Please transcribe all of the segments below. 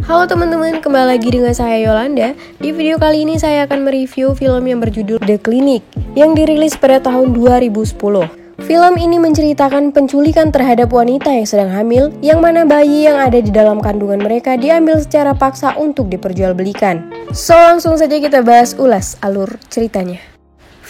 Halo teman-teman, kembali lagi dengan saya Yolanda. Di video kali ini saya akan mereview film yang berjudul The Clinic yang dirilis pada tahun 2010. Film ini menceritakan penculikan terhadap wanita yang sedang hamil, yang mana bayi yang ada di dalam kandungan mereka diambil secara paksa untuk diperjualbelikan. So, langsung saja kita ulas alur ceritanya.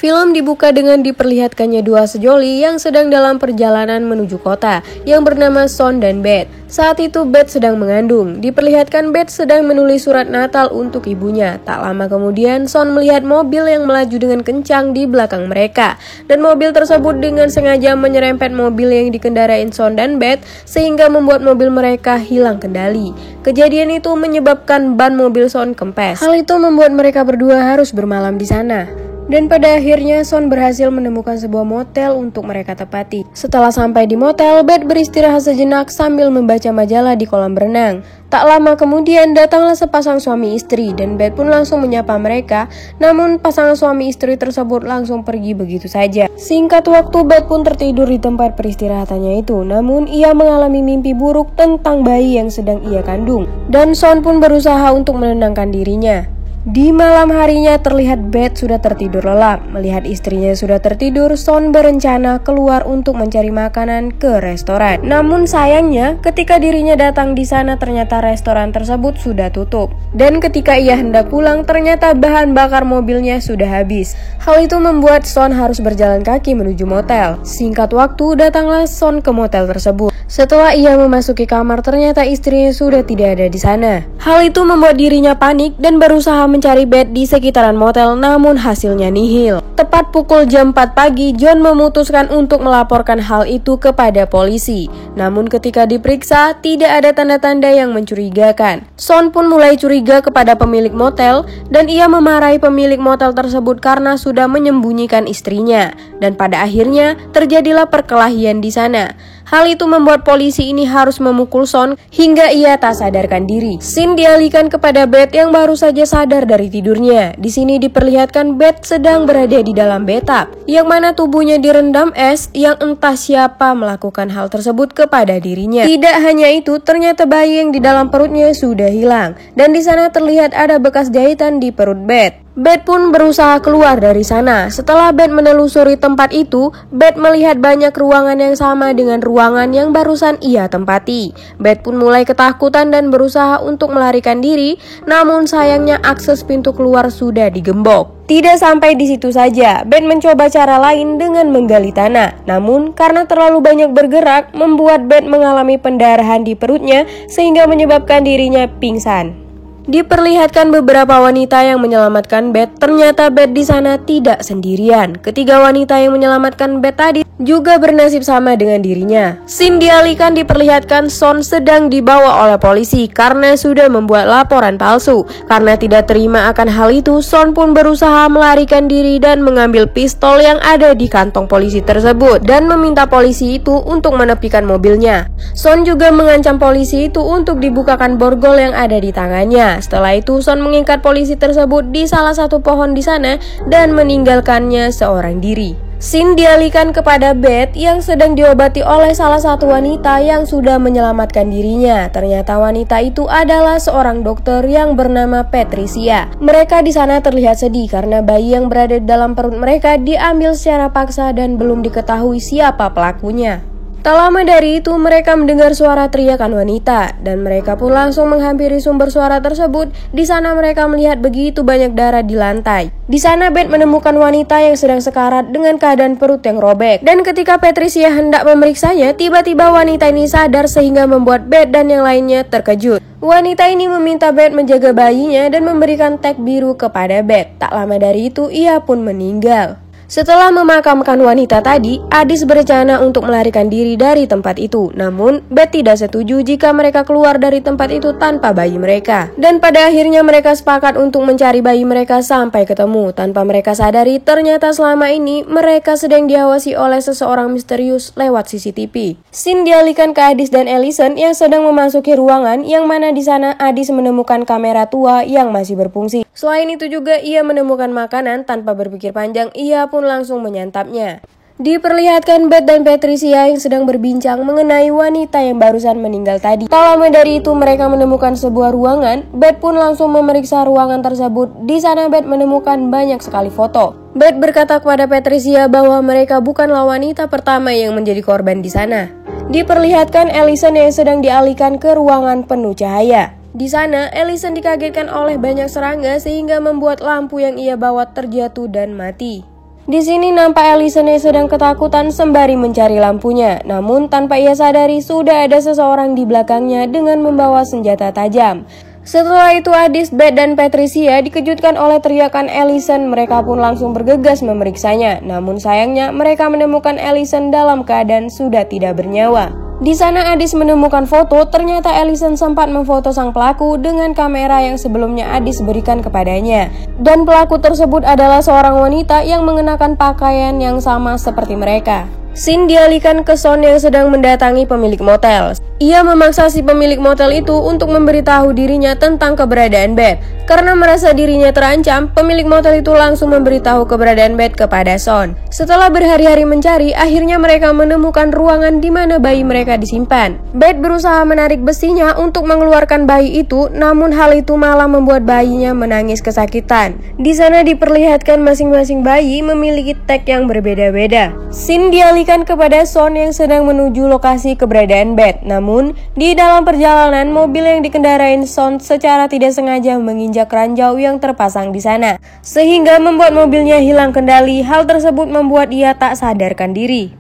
Film dibuka dengan diperlihatkannya dua sejoli yang sedang dalam perjalanan menuju kota yang bernama Son dan Beth. Saat itu Beth sedang mengandung. Diperlihatkan Beth sedang menulis surat Natal untuk ibunya. Tak lama kemudian Son melihat mobil yang melaju dengan kencang di belakang mereka. Dan mobil tersebut dengan sengaja menyerempet mobil yang dikendarain Son dan Beth sehingga membuat mobil mereka hilang kendali. Kejadian itu menyebabkan ban mobil Son kempes. Hal itu membuat mereka berdua harus bermalam di sana. Dan pada akhirnya Son berhasil menemukan sebuah motel untuk mereka tepati. Setelah sampai di motel, Beth beristirahat sejenak sambil membaca majalah di kolam berenang. Tak lama kemudian datanglah sepasang suami istri dan Beth pun langsung menyapa mereka. Namun pasangan suami istri tersebut langsung pergi begitu saja. Singkat waktu Beth pun tertidur di tempat peristirahatannya itu. Namun ia mengalami mimpi buruk tentang bayi yang sedang ia kandung. Dan Son pun berusaha untuk menenangkan dirinya. Di malam harinya terlihat Beth sudah tertidur lelap. Melihat istrinya sudah tertidur, Son berencana keluar untuk mencari makanan ke restoran. Namun sayangnya, ketika dirinya datang di sana ternyata restoran tersebut sudah tutup. Dan ketika ia hendak pulang, ternyata bahan bakar mobilnya sudah habis. Hal itu membuat Son harus berjalan kaki menuju motel. Singkat waktu, datanglah Son ke motel tersebut. Setelah ia memasuki kamar, ternyata istrinya sudah tidak ada di sana. Hal itu membuat dirinya panik dan berusaha mencari Beth di sekitaran motel, namun hasilnya nihil. Tepat pukul jam 4 pagi, John memutuskan untuk melaporkan hal itu kepada polisi. Namun ketika diperiksa, tidak ada tanda-tanda yang mencurigakan. Son pun mulai curiga kepada pemilik motel dan ia memarahi pemilik motel tersebut karena sudah menyembunyikan istrinya. Dan pada akhirnya terjadilah perkelahian di sana. Hal itu membuat polisi ini harus memukul Son hingga ia tak sadarkan diri. Scene dialihkan kepada Beth yang baru saja sadar dari tidurnya. Di sini diperlihatkan Beth sedang berada di dalam bathtub, yang mana tubuhnya direndam es yang entah siapa melakukan hal tersebut kepada dirinya. Tidak hanya itu, ternyata bayi yang di dalam perutnya sudah hilang dan di sana terlihat ada bekas jahitan di perut Beth. Beth pun berusaha keluar dari sana. Setelah Beth menelusuri tempat itu, Beth melihat banyak ruangan yang sama dengan ruangan yang barusan ia tempati. Beth pun mulai ketakutan dan berusaha untuk melarikan diri, namun sayangnya akses pintu keluar sudah digembok. Tidak sampai di situ saja, Beth mencoba cara lain dengan menggali tanah. Namun karena terlalu banyak bergerak, membuat Beth mengalami pendarahan di perutnya sehingga menyebabkan dirinya pingsan. Diperlihatkan beberapa wanita yang menyelamatkan Beth. Ternyata Beth di sana tidak sendirian. Ketiga wanita yang menyelamatkan Beth tadi juga bernasib sama dengan dirinya. Scene dialihkan diperlihatkan Son sedang dibawa oleh polisi karena sudah membuat laporan palsu. Karena tidak terima akan hal itu, Son pun berusaha melarikan diri dan mengambil pistol yang ada di kantong polisi tersebut dan meminta polisi itu untuk menepikan mobilnya. Son juga mengancam polisi itu untuk dibukakan borgol yang ada di tangannya. Setelah itu Son mengikat polisi tersebut di salah satu pohon di sana dan meninggalkannya seorang diri. Scene dialihkan kepada Beth yang sedang diobati oleh salah satu wanita yang sudah menyelamatkan dirinya. Ternyata wanita itu adalah seorang dokter yang bernama Patricia. Mereka di sana terlihat sedih karena bayi yang berada di dalam perut mereka diambil secara paksa dan belum diketahui siapa pelakunya. Tak lama dari itu mereka mendengar suara teriakan wanita dan mereka pun langsung menghampiri sumber suara tersebut. Di sana mereka melihat begitu banyak darah di lantai. Di sana Beth menemukan wanita yang sedang sekarat dengan keadaan perut yang robek. Dan ketika Patricia hendak memeriksanya, tiba-tiba wanita ini sadar sehingga membuat Beth dan yang lainnya terkejut. Wanita ini meminta Beth menjaga bayinya dan memberikan tag biru kepada Beth. Tak lama dari itu ia pun meninggal. Setelah memakamkan wanita tadi, Addis berencana untuk melarikan diri dari tempat itu. Namun, Beth tidak setuju jika mereka keluar dari tempat itu tanpa bayi mereka. Dan pada akhirnya mereka sepakat untuk mencari bayi mereka sampai ketemu. Tanpa mereka sadari, ternyata selama ini mereka sedang diawasi oleh seseorang misterius lewat CCTV. Scene dialihkan ke Addis dan Allison yang sedang memasuki ruangan, yang mana di sana Addis menemukan kamera tua yang masih berfungsi. Selain itu juga ia menemukan makanan. Tanpa berpikir panjang, ia pun langsung menyantapnya. Diperlihatkan Beth dan Patricia yang sedang berbincang mengenai wanita yang barusan meninggal tadi. Tak lama dari itu mereka menemukan sebuah ruangan. Beth pun langsung memeriksa ruangan tersebut. Di sana Beth menemukan banyak sekali foto. Beth berkata kepada Patricia bahwa mereka bukanlah wanita pertama yang menjadi korban di sana. Diperlihatkan Allison yang sedang dialihkan ke ruangan penuh cahaya. Di sana, Allison dikagetkan oleh banyak serangga sehingga membuat lampu yang ia bawa terjatuh dan mati. Di sini nampak Allison yang sedang ketakutan sembari mencari lampunya. Namun tanpa ia sadari sudah ada seseorang di belakangnya dengan membawa senjata tajam. Setelah itu Addis, Beth dan Patricia dikejutkan oleh teriakan Allison. Mereka pun langsung bergegas memeriksanya. Namun sayangnya mereka menemukan Allison dalam keadaan sudah tidak bernyawa. Di sana Addis menemukan foto. Ternyata Allison sempat memfoto sang pelaku dengan kamera yang sebelumnya Addis berikan kepadanya. Dan pelaku tersebut adalah seorang wanita yang mengenakan pakaian yang sama seperti mereka. Scene dialihkan ke Sean yang sedang mendatangi pemilik motel. Ia memaksa si pemilik motel itu untuk memberitahu dirinya tentang keberadaan Beth. Karena merasa dirinya terancam, pemilik motel itu langsung memberitahu keberadaan Beth kepada Sean. Setelah berhari-hari mencari, akhirnya mereka menemukan ruangan di mana bayi mereka disimpan. Beth berusaha menarik besinya untuk mengeluarkan bayi itu, namun hal itu malah membuat bayinya menangis kesakitan. Di sana diperlihatkan masing-masing bayi memiliki tag yang berbeda-beda. Scene dialihkan kepada Sean yang sedang menuju lokasi keberadaan Beth. Namun, di dalam perjalanan, mobil yang dikendarain Sean secara tidak sengaja menginjak ranjau yang terpasang di sana, sehingga membuat mobilnya hilang kendali. Hal tersebut membuat ia tak sadarkan diri.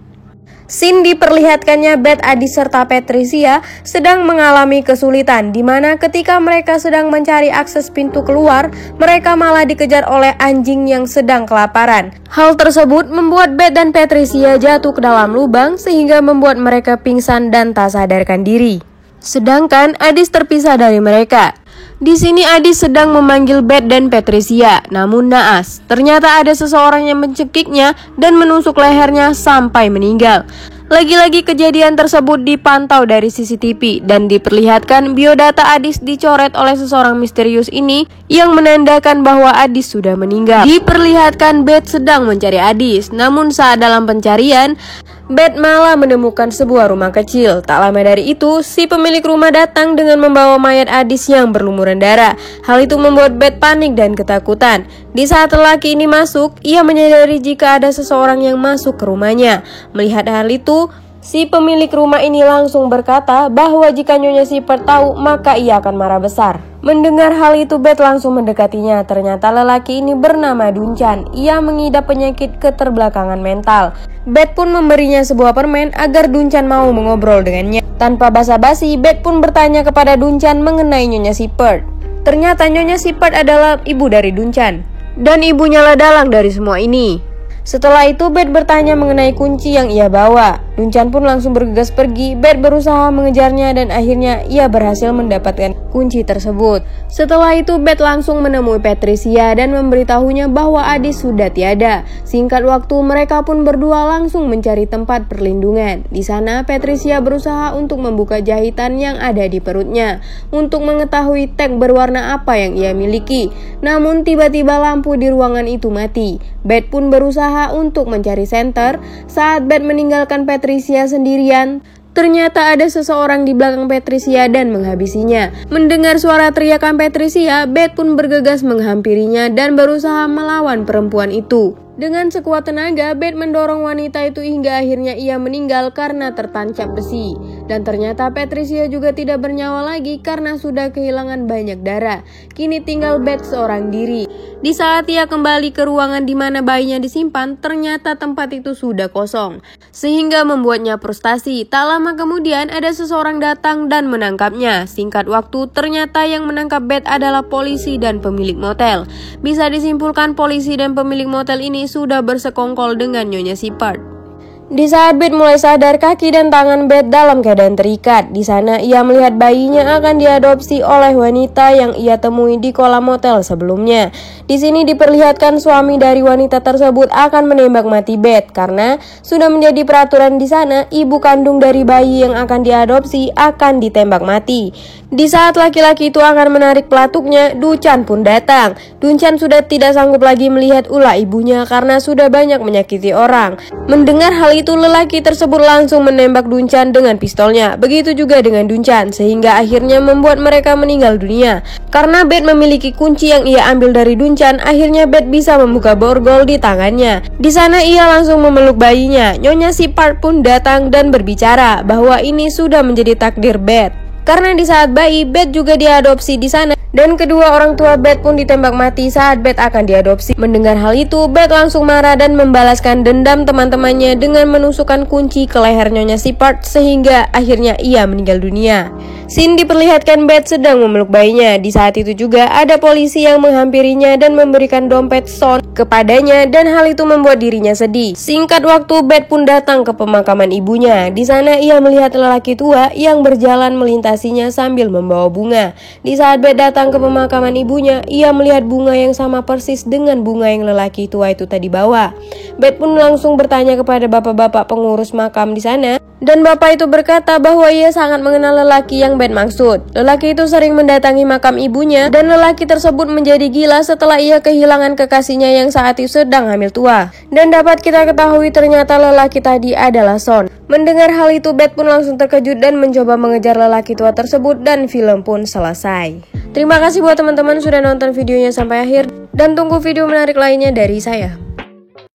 Scene diperlihatkannya Beth, Addis, serta Patricia sedang mengalami kesulitan, di mana ketika mereka sedang mencari akses pintu keluar, mereka malah dikejar oleh anjing yang sedang kelaparan. Hal tersebut membuat Beth dan Patricia jatuh ke dalam lubang sehingga membuat mereka pingsan dan tak sadarkan diri. Sedangkan Addis terpisah dari mereka. Di sini Addis sedang memanggil Beth dan Patricia, namun naas. Ternyata ada seseorang yang mencekiknya dan menusuk lehernya sampai meninggal. Lagi-lagi kejadian tersebut dipantau dari CCTV dan diperlihatkan biodata Addis dicoret oleh seseorang misterius ini yang menandakan bahwa Addis sudah meninggal. Diperlihatkan Beth sedang mencari Addis, namun saat dalam pencarian, Beth malah menemukan sebuah rumah kecil. Tak lama dari itu, si pemilik rumah datang dengan membawa mayat Addis yang berlumuran darah. Hal itu membuat Beth panik dan ketakutan. Di saat lelaki ini masuk, ia menyadari jika ada seseorang yang masuk ke rumahnya. Melihat hal itu, si pemilik rumah ini langsung berkata bahwa jika Nyonya Shepard tahu, maka ia akan marah besar. Mendengar hal itu, Beth langsung mendekatinya. Ternyata lelaki ini bernama Duncan. Ia mengidap penyakit keterbelakangan mental. Beth pun memberinya sebuah permen agar Duncan mau mengobrol dengannya. Tanpa basa-basi, Beth pun bertanya kepada Duncan mengenai Nyonya Shepard. Ternyata Nyonya Shepard adalah ibu dari Duncan, dan ibunya lah dalang dari semua ini. Setelah itu Beth bertanya mengenai kunci yang ia bawa. Duncan pun langsung bergegas pergi. Beth berusaha mengejarnya dan akhirnya ia berhasil mendapatkan kunci tersebut. Setelah itu Beth langsung menemui Patricia dan memberitahunya bahwa Addis sudah tiada. Singkat waktu mereka pun berdua langsung mencari tempat perlindungan. Di sana Patricia berusaha untuk membuka jahitan yang ada di perutnya untuk mengetahui tag berwarna apa yang ia miliki. Namun tiba-tiba lampu di ruangan itu mati. Beth pun berusaha untuk mencari senter. Saat Beth meninggalkan Patricia sendirian, ternyata ada seseorang di belakang Patricia dan menghabisinya. Mendengar suara teriakan Patricia, Beth pun bergegas menghampirinya dan berusaha melawan perempuan itu. Dengan sekuat tenaga, Beth mendorong wanita itu hingga akhirnya ia meninggal karena tertancap besi. Dan ternyata Patricia juga tidak bernyawa lagi karena sudah kehilangan banyak darah. Kini tinggal Beth seorang diri. Di saat ia kembali ke ruangan di mana bayinya disimpan, ternyata tempat itu sudah kosong, sehingga membuatnya frustasi. Tak lama kemudian ada seseorang datang dan menangkapnya. Singkat waktu, ternyata yang menangkap Beth adalah polisi dan pemilik motel. Bisa disimpulkan polisi dan pemilik motel ini sudah bersekongkol dengan Nyonya Shepard. Di saat Bet mulai sadar, kaki dan tangan Bet dalam keadaan terikat. Di sana ia melihat bayinya akan diadopsi oleh wanita yang ia temui di kolam motel sebelumnya. Di sini diperlihatkan suami dari wanita tersebut akan menembak mati Bet karena sudah menjadi peraturan di sana ibu kandung dari bayi yang akan diadopsi akan ditembak mati. Di saat laki-laki itu akan menarik pelatuknya, Duchan pun datang. Duchan sudah tidak sanggup lagi melihat ulah ibunya karena sudah banyak menyakiti orang. Mendengar hal itu, lelaki tersebut langsung menembak Duchan dengan pistolnya. Begitu juga dengan Duchan, sehingga akhirnya membuat mereka meninggal dunia. Karena Bet memiliki kunci yang ia ambil dari Duchan, akhirnya Bet bisa membuka borgol di tangannya. Di sana ia langsung memeluk bayinya. Nyonya Shepard pun datang dan berbicara bahwa ini sudah menjadi takdir Bet. Karena di saat bayi, Bet juga diadopsi di sana dan kedua orang tua Bet pun ditembak mati saat Bet akan diadopsi. Mendengar hal itu, Bet langsung marah dan membalaskan dendam teman-temannya dengan menusukkan kunci ke leher Nyonya Shepard sehingga akhirnya ia meninggal dunia. Scene diperlihatkan Bet sedang memeluk bayinya. Di saat itu juga ada polisi yang menghampirinya dan memberikan dompet Son kepadanya dan hal itu membuat dirinya sedih. Singkat waktu, Bet pun datang ke pemakaman ibunya. Di sana ia melihat lelaki tua yang berjalan melintasinya sambil membawa bunga. Di saat Bet datang ke pemakaman ibunya, ia melihat bunga yang sama persis dengan bunga yang lelaki tua itu tadi bawa. Bet pun langsung bertanya kepada bapak-bapak pengurus makam di sana. Dan bapak itu berkata bahwa ia sangat mengenal lelaki yang Bet maksud. Lelaki itu sering mendatangi makam ibunya dan lelaki tersebut menjadi gila setelah ia kehilangan kekasihnya yang saat itu sedang hamil tua. Dan dapat kita ketahui ternyata lelaki tadi adalah Son. Mendengar hal itu, Bet pun langsung terkejut dan mencoba mengejar lelaki tua tersebut dan film pun selesai. Terima kasih buat teman-teman sudah nonton videonya sampai akhir dan tunggu video menarik lainnya dari saya.